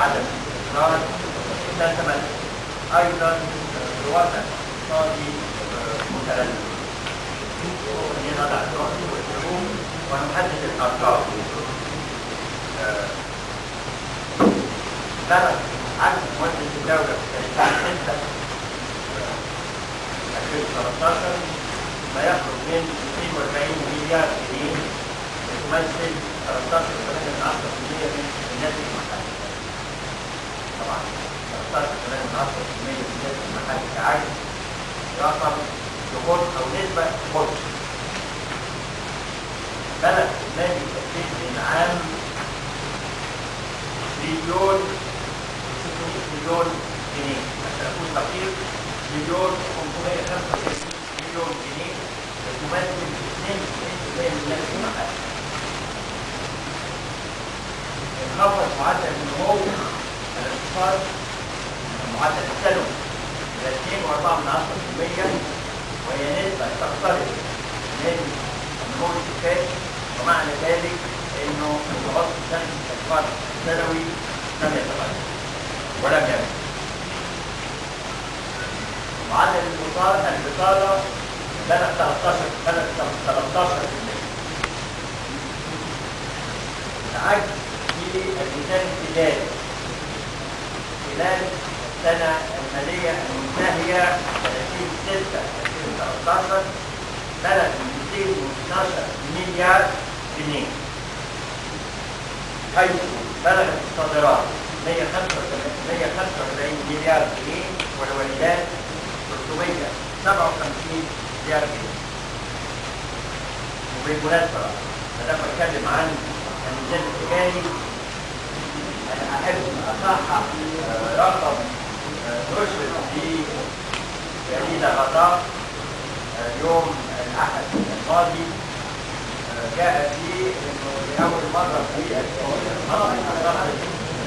عدم الاستقرار. التزمت ايضا بوضع اقتصادي متردد. لنضع الرأس والحلول ونحدد الارقام. بلغ عجز مؤسسة الدولة في 2006 2013 ما يخرج من 240 مليار جنيه، تمثل 13.8% من الناتج المحلي. طبعا 13.8% من الناتج المحلي كعجز رقم يخط او نسبة تخط. بلغ اجمالي التكليف للعام مليون 600 مليون جنيه، عشان اكون دقيق مليون 565 مليون جنيه، تمثل 2% من الناتج المحلي. انخفض معدل النمو الاقتصاد المعدل السنوي الى 2.4%، وهي نسبة تقترب من النمو السكاني، ومعنى ذلك انه متوسط سنة الاقتصاد السنوي لم يتغير ولم ينمو. معدل البطالة بلغ 13%. العجز في الميزان التجاري خلال السنة المالية المنتهية 30/6/2013 بلغ 212 مليار جنيه، حيث بلغت الصادرات 145 مليار جنيه والواردات 357 مليار جنيه. وبالمناسبة أنا بتكلم عن الميزان التجاري، أنا أحب أصحح رقم نشر في جريدة غطاء يوم الأحد الماضي، جاء فيه إنه لأول مرة في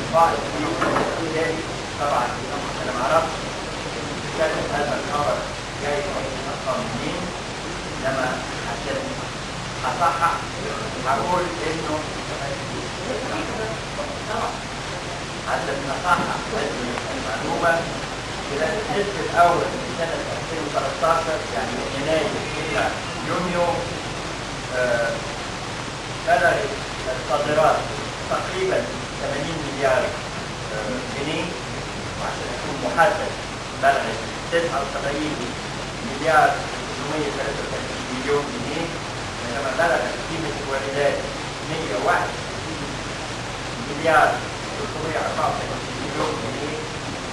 القائد في الابتدائي. طبعا أنا ما أعرفش كان هذا الخبر جاي من أرقام منين، إنما عشان أصحح هقول إنه حتى نصحح هذه المعلومة. خلال النصف الأول من سنة 2013 يعني من يناير إلى يونيو بلغت الصادرات تقريبا 80 مليار جنيه، وعشان يكون محدد بلغت 79 مليار 833 مليون جنيه، بينما بلغت قيمة الواردات 101 مليار 354 مليون جنيه،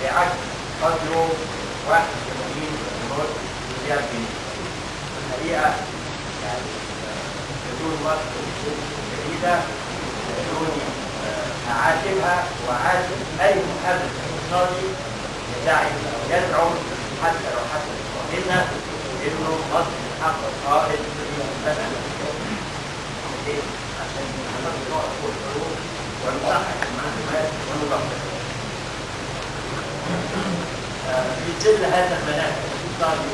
بعجز قدره 81 مليار جنيه. الحقيقة يعني بدون وقت جديدة بدوني أعاتبها وأعاتب أي محرك اقتصادي يدعو حتى لو حسب سؤالنا إنه مصر تحقق قائد في السنة عشان نحقق الحروب ونصحح المعلومات ونضبط. في ظل هذا المناخ الاقتصادي